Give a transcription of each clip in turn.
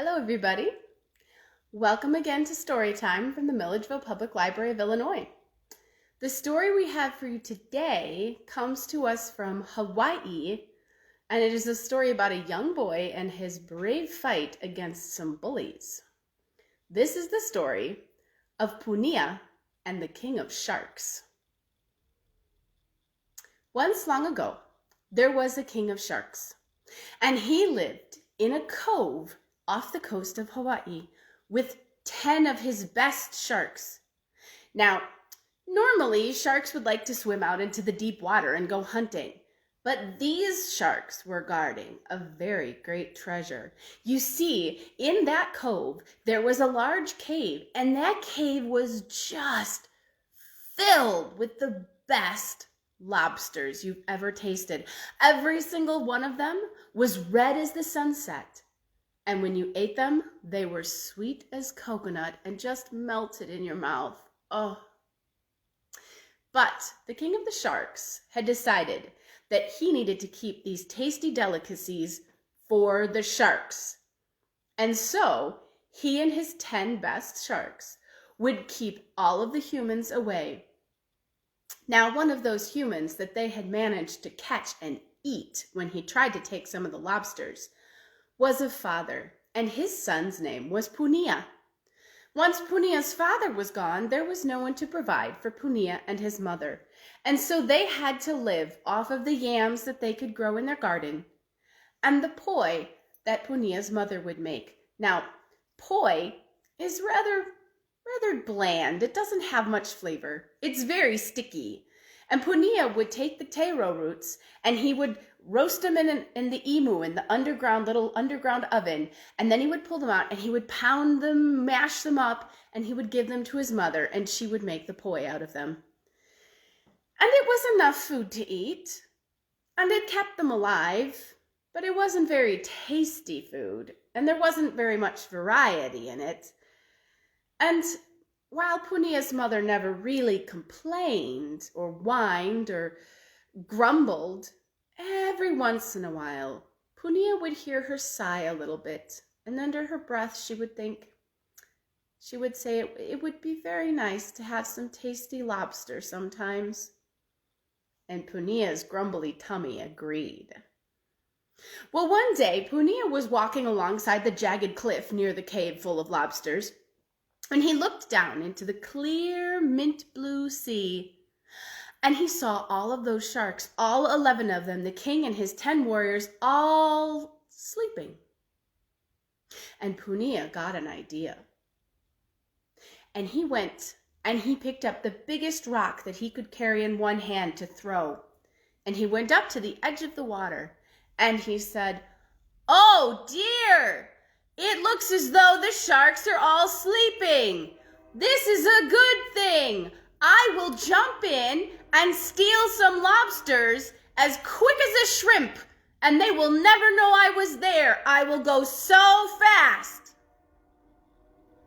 Hello, everybody. Welcome again to Storytime from the Milledgeville Public Library of Illinois. The story we have for you today comes to us from Hawaii, and it is a story about a young boy and his brave fight against some bullies. This is the story of Punia and the King of Sharks. Once long ago, there was a king of sharks, and he lived in a cove off the coast of Hawaii with 10 of his best sharks. Now, normally sharks would like to swim out into the deep water and go hunting, but these sharks were guarding a very great treasure. You see, in that cove, there was a large cave, and that cave was just filled with the best lobsters you've ever tasted. Every single one of them was red as the sunset. And when you ate them, they were sweet as coconut and just melted in your mouth. Oh. But the king of the sharks had decided that he needed to keep these tasty delicacies for the sharks. And so he and his 10 best sharks would keep all of the humans away. Now, one of those humans that they had managed to catch and eat when he tried to take some of the lobsters was a father, and his son's name was Punia. Once Punia's father was gone, there was no one to provide for Punia and his mother, and so they had to live off of the yams that they could grow in their garden and the poi that Punia's mother would make. Now, poi is rather bland. It doesn't have much flavor. It's very sticky. And Punia would take the taro roots and he would roast them in the emu, in the little underground oven, and then he would pull them out and he would pound them, mash them up, and he would give them to his mother, and she would make the poi out of them. And it was enough food to eat, and it kept them alive, but it wasn't very tasty food, and there wasn't very much variety in it. And while Punia's mother never really complained or whined or grumbled, every once in a while, Punia would hear her sigh a little bit, and under her breath she would say it would be very nice to have some tasty lobster sometimes. And Punia's grumbly tummy agreed. Well, one day, Punia was walking alongside the jagged cliff near the cave full of lobsters, and he looked down into the clear mint blue sea. And he saw all of those sharks, all 11 of them, the king and his 10 warriors, all sleeping. And Punia got an idea. And he went and he picked up the biggest rock that he could carry in one hand to throw. And he went up to the edge of the water and he said, "Oh dear, it looks as though the sharks are all sleeping. This is a good thing. I will jump in and steal some lobsters as quick as a shrimp, and they will never know I was there. I will go so fast."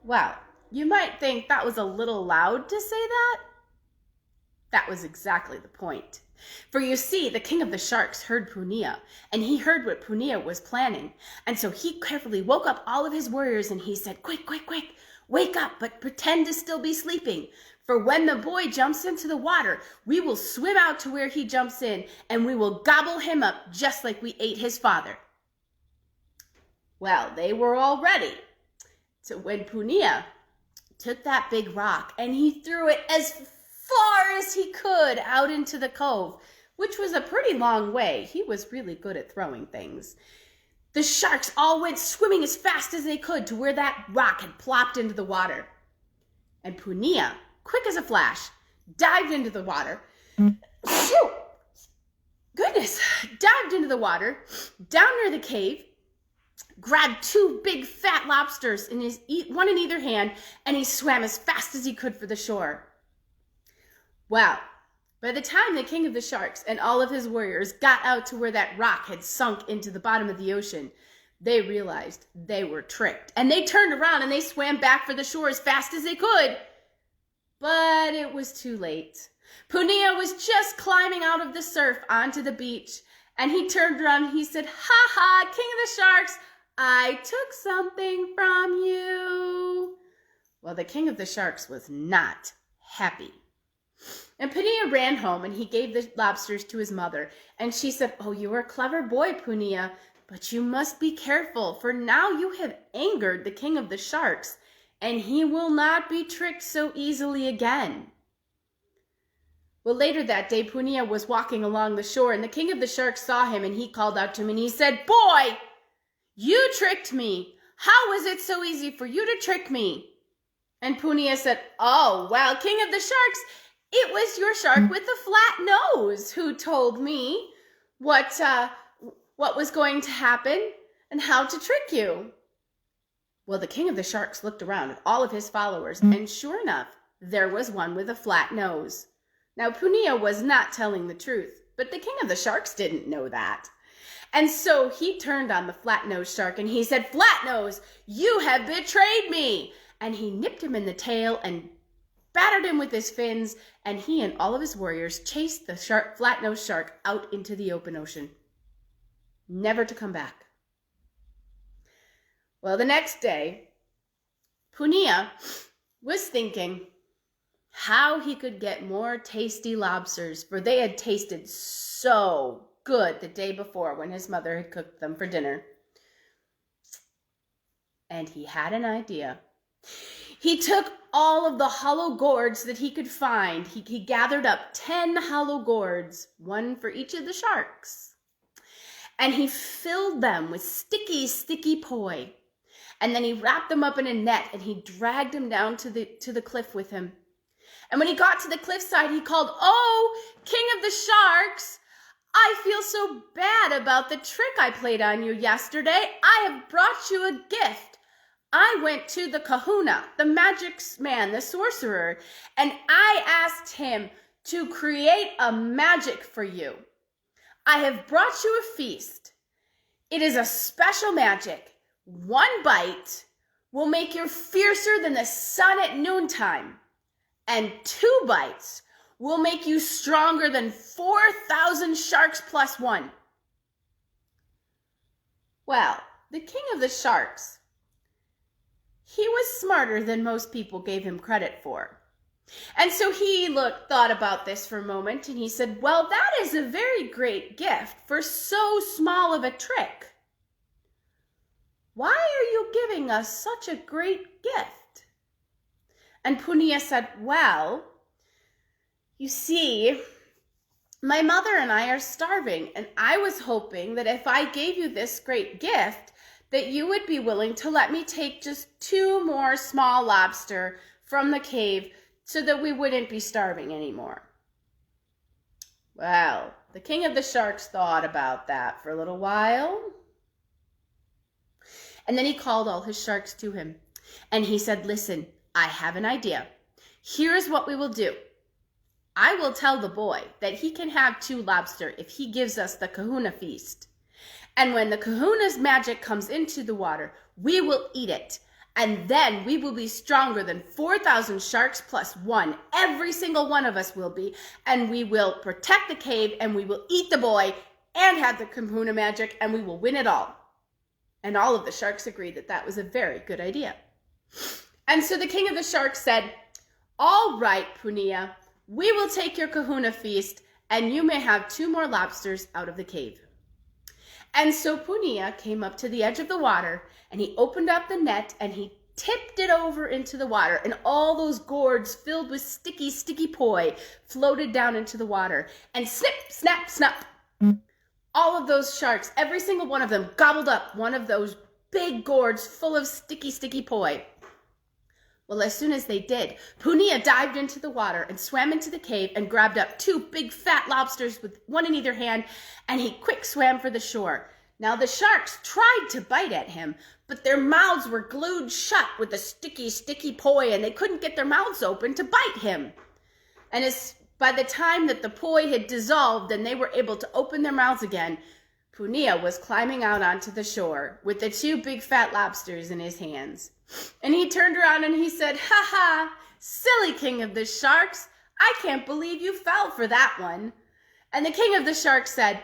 Well, you might think that was a little loud to say that. That was exactly the point. For you see, the king of the sharks heard Punia, and he heard what Punia was planning. And so he carefully woke up all of his warriors, and he said, "Quick, quick, quick, wake up, but pretend to still be sleeping. For when the boy jumps into the water, we will swim out to where he jumps in, and we will gobble him up just like we ate his father." Well, they were all ready. So when Punia took that big rock and he threw it as far as he could out into the cove, which was a pretty long way. He was really good at throwing things. The sharks all went swimming as fast as they could to where that rock had plopped into the water. And Punia, quick as a flash, dived into the water. Dived into the water, down near the cave, grabbed 2 big fat lobsters, one in either hand, and he swam as fast as he could for the shore. Well, by the time the king of the sharks and all of his warriors got out to where that rock had sunk into the bottom of the ocean, they realized they were tricked. And they turned around and they swam back for the shore as fast as they could. But it was too late. Punia was just climbing out of the surf onto the beach, and he turned around and he said, "Ha ha, king of the sharks, I took something from you. Well, the king of the sharks was not happy. And Punia ran home and he gave the lobsters to his mother. And she said, "Oh, you are a clever boy, Punia, but you must be careful, for now you have angered the king of the sharks, and he will not be tricked so easily again." Well, later that day, Punia was walking along the shore, and the king of the sharks saw him, and he called out to him, and he said, "Boy, you tricked me. How was it so easy for you to trick me?" And Punia said, "Oh, well, king of the sharks, it was your shark with the flat nose who told me what was going to happen and how to trick you." Well, the king of the sharks looked around at all of his followers, and sure enough, there was one with a flat nose. Now, Punia was not telling the truth, but the king of the sharks didn't know that. And so he turned on the flat-nosed shark and he said, "Flat nose, you have betrayed me." And he nipped him in the tail and battered him with his fins, and he and all of his warriors chased the flat-nosed shark out into the open ocean, never to come back. Well, the next day, Punia was thinking how he could get more tasty lobsters, for they had tasted so good the day before when his mother had cooked them for dinner. And he had an idea. He took all of the hollow gourds that he could find. He gathered up 10 hollow gourds, one for each of the sharks. And he filled them with sticky poi. And then he wrapped them up in a net and he dragged them down to the cliff with him. And when he got to the cliffside, he called, "Oh, king of the sharks, I feel so bad about the trick I played on you yesterday. I have brought you a gift. I went to the kahuna, the magic man, the sorcerer, and I asked him to create a magic for you. I have brought you a feast. It is a special magic. One bite will make you fiercer than the sun at noontime, and 2 bites will make you stronger than 4,000 sharks plus 1. Well, the king of the sharks, he was smarter than most people gave him credit for. And so he thought about this for a moment, and he said, "Well, that is a very great gift for so small of a trick. Why are you giving us such a great gift?" And Punia said, "Well, you see, my mother and I are starving, and I was hoping that if I gave you this great gift, that you would be willing to let me take just 2 more small lobster from the cave so that we wouldn't be starving anymore." Well, the king of the sharks thought about that for a little while. And then he called all his sharks to him. And he said, "Listen, I have an idea. Here's what we will do. I will tell the boy that he can have 2 lobster if he gives us the kahuna feast. And when the kahuna's magic comes into the water, we will eat it. And then we will be stronger than 4,000 sharks plus 1. Every single one of us will be. And we will protect the cave, and we will eat the boy and have the kahuna magic, and we will win it all." And all of the sharks agreed that that was a very good idea. And so the king of the sharks said, "All right, Punia, we will take your kahuna feast, and you may have 2 more lobsters out of the cave." And so Punia came up to the edge of the water, and he opened up the net, and he tipped it over into the water, and all those gourds filled with sticky poi floated down into the water. And snip, snap, snap, all of those sharks, every single one of them, gobbled up one of those big gourds full of sticky poi. Well, as soon as they did, Punia dived into the water and swam into the cave and grabbed up 2 big fat lobsters with one in either hand, and he quick swam for the shore. Now the sharks tried to bite at him, but their mouths were glued shut with the sticky poi, and they couldn't get their mouths open to bite him. And by the time that the poi had dissolved and they were able to open their mouths again, Punia was climbing out onto the shore with the 2 big fat lobsters in his hands. And he turned around and he said, "Ha ha, silly king of the sharks, I can't believe you fell for that one." And the king of the sharks said,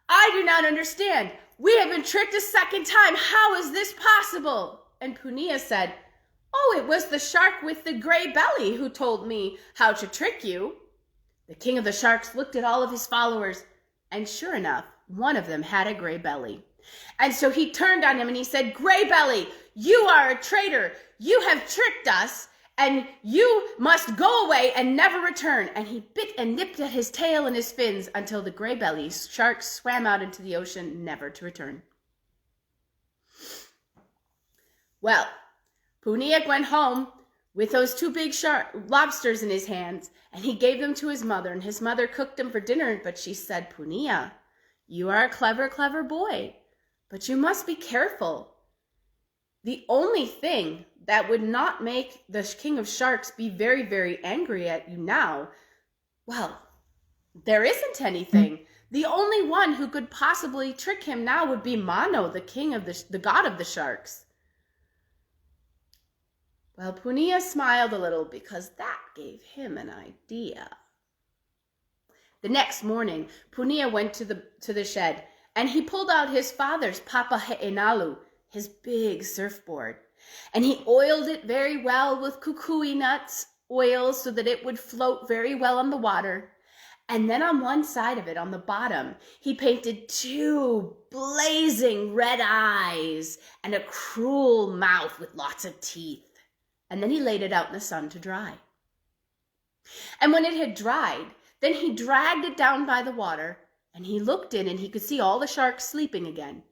"I do not understand. "We have been tricked a second time. How is this possible?" And Punia said, "Oh, it was the shark with the gray belly who told me how to trick you." The king of the sharks looked at all of his followers, and sure enough, one of them had a gray belly. And so he turned on him and he said, "Gray belly, you are a traitor. You have tricked us, and you must go away and never return." And he bit and nipped at his tail and his fins until the gray belly shark swam out into the ocean, never to return. Well, Punia went home with those two big lobsters in his hands, and he gave them to his mother, and his mother cooked them for dinner. But she said, "Punia, you are a clever, clever boy, but you must be careful. The only thing that would not make the king of sharks be very, very angry at you now, well, there isn't anything. The only one who could possibly trick him now would be Mano, the king of the god of the sharks." Well, Punia smiled a little because that gave him an idea. The next morning, Punia went to the shed, and he pulled out his father's Papa He'enalu, his big surfboard, and he oiled it very well with kukui nuts oil so that it would float very well on the water. And then on one side of it, on the bottom, he painted two blazing red eyes and a cruel mouth with lots of teeth. And then he laid it out in the sun to dry. And when it had dried, then he dragged it down by the water, and he looked in, and he could see all the sharks sleeping again.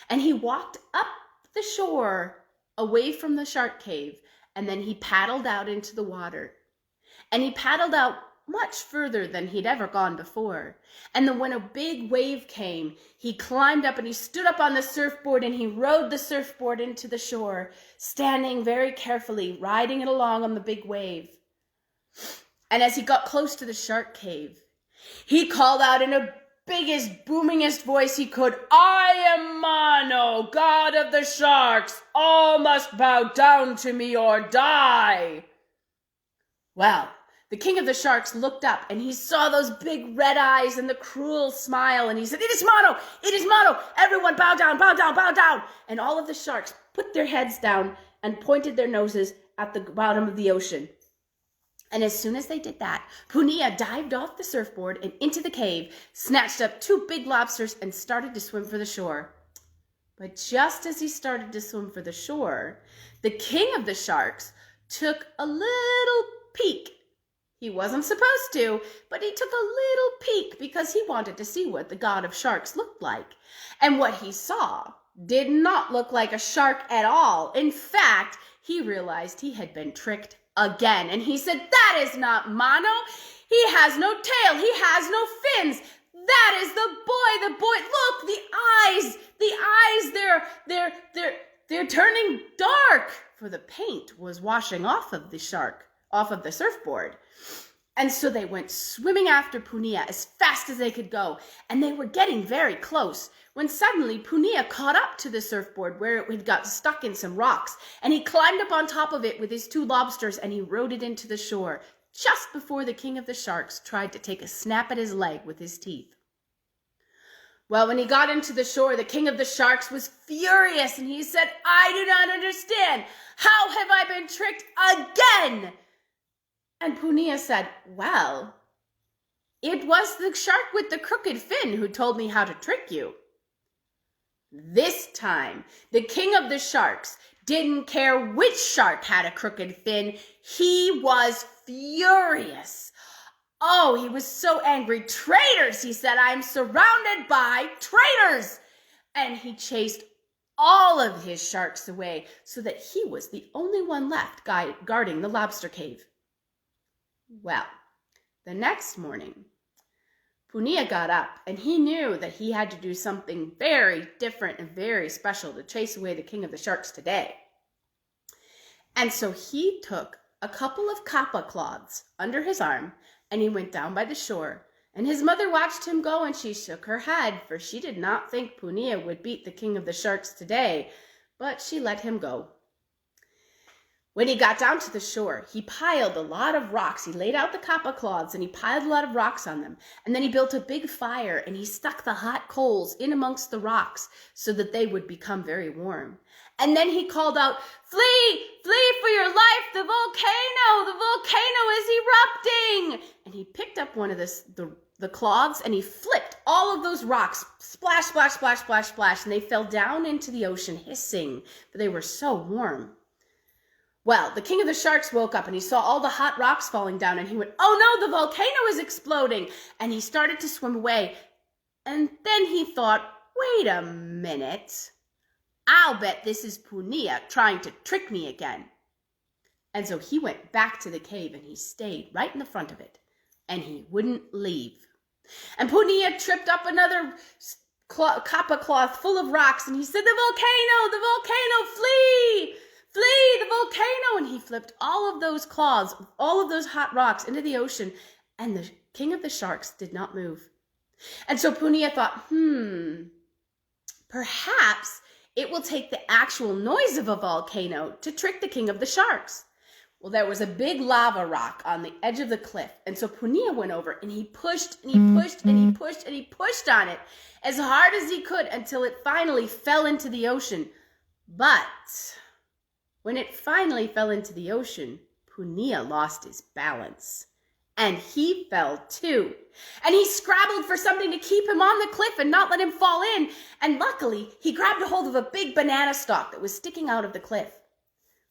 And he walked up the shore away from the shark cave, and then he paddled out into the water. And he paddled out much further than he'd ever gone before. And then when a big wave came, he climbed up and he stood up on the surfboard, and he rode the surfboard into the shore, standing very carefully, riding it along on the big wave. And as he got close to the shark cave, he called out in the biggest, boomingest voice he could, "I am Mano, god of the sharks. All must bow down to me or die." Well, the king of the sharks looked up, and he saw those big red eyes and the cruel smile, and he said, "It is Mano! It is Mano! Everyone bow down, bow down, bow down!" And all of the sharks put their heads down and pointed their noses at the bottom of the ocean. And as soon as they did that, Punia dived off the surfboard and into the cave, snatched up two big lobsters, and started to swim for the shore. But just as he started to swim for the shore, the king of the sharks took a little peek. He wasn't supposed to, but he took a little peek because he wanted to see what the god of sharks looked like. And what he saw did not look like a shark at all. In fact, he realized he had been tricked again. And he said, "That is not Mano. He has no tail. He has no fins. That is the boy. Look, the eyes, they're turning dark." For the paint was washing off of the surfboard. And so they went swimming after Punia as fast as they could go, and they were getting very close when suddenly Punia caught up to the surfboard where it had got stuck in some rocks, and he climbed up on top of it with his two lobsters, and he rode it into the shore just before the king of the sharks tried to take a snap at his leg with his teeth. Well, when he got into the shore, the king of the sharks was furious, and he said, "I do not understand. How have I been tricked again?" And Punia said, "Well, it was the shark with the crooked fin who told me how to trick you." This time, the king of the sharks didn't care which shark had a crooked fin. He was furious. Oh, he was so angry. "Traitors," he said, "I am surrounded by traitors." And he chased all of his sharks away so that he was the only one left guarding the lobster cave. Well, the next morning, Punia got up, and he knew that he had to do something very different and very special to chase away the king of the sharks today. And so he took a couple of kapa cloths under his arm, and he went down by the shore. And his mother watched him go, and she shook her head, for she did not think Punia would beat the king of the sharks today, but she let him go. When he got down to the shore, he piled a lot of rocks. He laid out the kapa cloths and he piled a lot of rocks on them. And then he built a big fire and he stuck the hot coals in amongst the rocks so that they would become very warm. And then he called out, "Flee, flee for your life, the volcano is erupting." And he picked up one of the cloths and he flipped all of those rocks, splash, splash, splash, splash, splash, and they fell down into the ocean hissing, for they were so warm. Well, the king of the sharks woke up and he saw all the hot rocks falling down and he went, "Oh no, the volcano is exploding." And he started to swim away. And then he thought, "Wait a minute. I'll bet this is Punia trying to trick me again." And so he went back to the cave and he stayed right in the front of it and he wouldn't leave. And Punia tripped up another kapa cloth full of rocks and he said, the volcano, flee! Flee, the volcano! And he flipped all of those cloths, all of those hot rocks into the ocean, and the king of the sharks did not move. And so Punia thought, perhaps it will take the actual noise of a volcano to trick the king of the sharks. Well, there was a big lava rock on the edge of the cliff, and so Punia went over and he pushed and he pushed and he pushed and he pushed on it as hard as he could until it finally fell into the ocean. But when it finally fell into the ocean, Punia lost his balance. And he fell too. And he scrabbled for something to keep him on the cliff and not let him fall in. And luckily, he grabbed a hold of a big banana stalk that was sticking out of the cliff.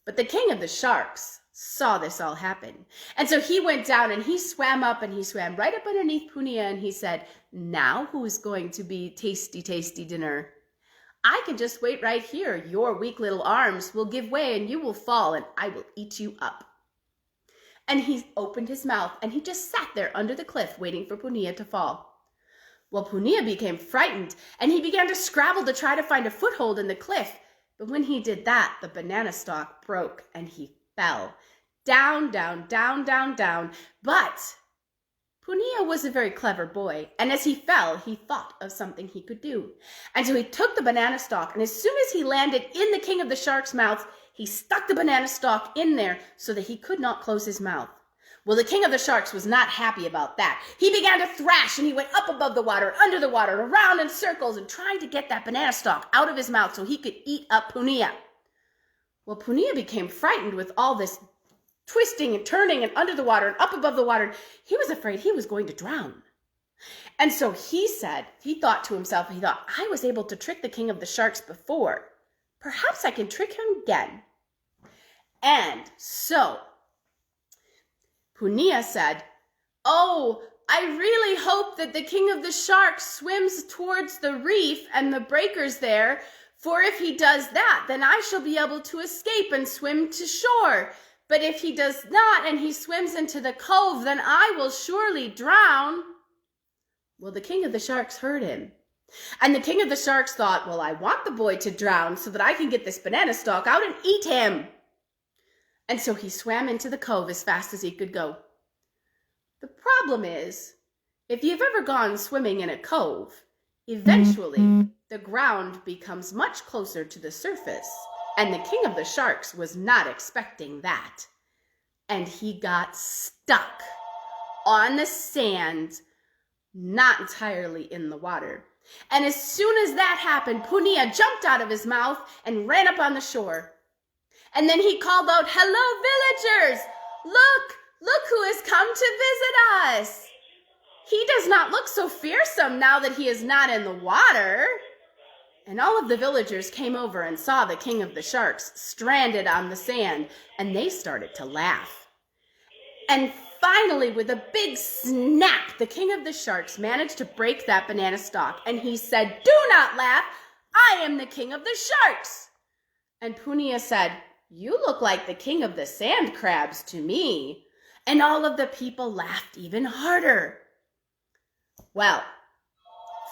But the king of the sharks saw this all happen. And so he went down and he swam up and he swam right up underneath Punia and he said, "Now who is going to be tasty, tasty dinner? I can just wait right here. Your weak little arms will give way and you will fall and I will eat you up." And he opened his mouth and he just sat there under the cliff waiting for Punia to fall. Well, Punia became frightened and he began to scrabble to try to find a foothold in the cliff. But when he did that, the banana stalk broke and he fell down, down, down, down, down. But Punia was a very clever boy, and as he fell, he thought of something he could do. And so he took the banana stalk, and as soon as he landed in the king of the sharks' mouth, he stuck the banana stalk in there so that he could not close his mouth. Well, the king of the sharks was not happy about that. He began to thrash, and he went up above the water, under the water, and around in circles, and trying to get that banana stalk out of his mouth so he could eat up Punia. Well, Punia became frightened with all this twisting and turning and under the water and up above the water. He was afraid he was going to drown. And so he thought to himself, I was able to trick the king of the sharks before. Perhaps I can trick him again. And so Punia said, "Oh, I really hope that the king of the sharks swims towards the reef and the breakers there, for if he does that, then I shall be able to escape and swim to shore. But if he does not and he swims into the cove, then I will surely drown." Well, the king of the sharks heard him. And the king of the sharks thought, well, I want the boy to drown so that I can get this banana stalk out and eat him. And so he swam into the cove as fast as he could go. The problem is, if you've ever gone swimming in a cove, eventually the ground becomes much closer to the surface. And the king of the sharks was not expecting that. And he got stuck on the sand, not entirely in the water. And as soon as that happened, Punia jumped out of his mouth and ran up on the shore. And then he called out, "Hello, villagers! Look who has come to visit us. He does not look so fearsome now that he is not in the water." And all of the villagers came over and saw the king of the sharks stranded on the sand, and they started to laugh. And finally, with a big snap, the king of the sharks managed to break that banana stalk, and he said, "Do not laugh, I am the king of the sharks." And Punia said, "You look like the king of the sand crabs to me." And all of the people laughed even harder. Well,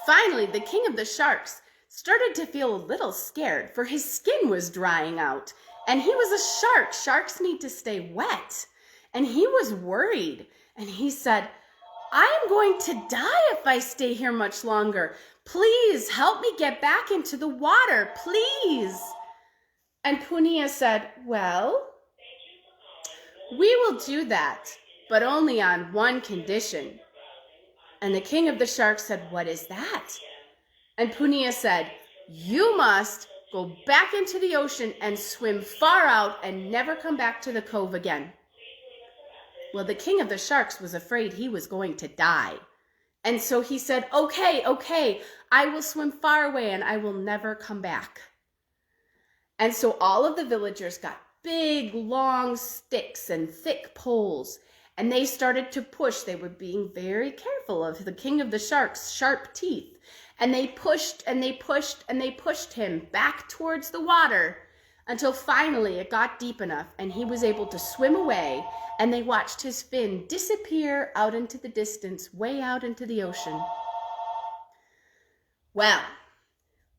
finally, the king of the sharks started to feel a little scared, for his skin was drying out, and he was a shark. Sharks need to stay wet, and he was worried, and he said, "I am going to die if I stay here much longer. Please help me get back into the water, please." And Punia said, "Well, "We will do that, but only on one condition." And the king of the sharks said, "What is that?" And Punia said, "You must go back into the ocean and swim far out and never come back to the cove again." Well, the king of the sharks was afraid he was going to die. And so he said, okay, I will swim far away and I will never come back. And so all of the villagers got big, long sticks and thick poles, and they started to push. They were being very careful of the king of the sharks' sharp teeth. And they pushed and they pushed and they pushed him back towards the water until finally it got deep enough and he was able to swim away, and they watched his fin disappear out into the distance, way out into the ocean. Well,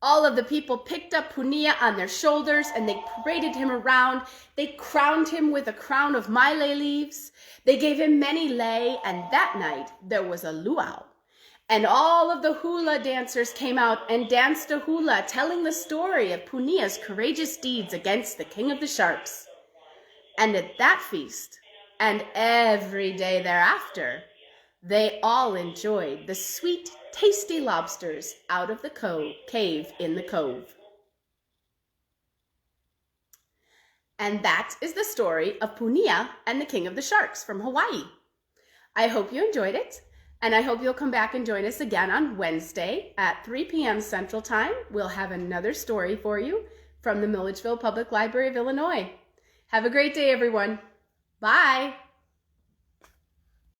all of the people picked up Punia on their shoulders and they paraded him around. They crowned him with a crown of maile leaves. They gave him many lei, and that night there was a luau. And all of the hula dancers came out and danced a hula, telling the story of Punia's courageous deeds against the king of the sharks. And at that feast, and every day thereafter, they all enjoyed the sweet, tasty lobsters out of the cave in the cove. And that is the story of Punia and the king of the sharks from Hawaii. I hope you enjoyed it. And I hope you'll come back and join us again on Wednesday at 3 p.m. Central Time. We'll have another story for you from the Milledgeville Public Library of Illinois. Have a great day, everyone. Bye.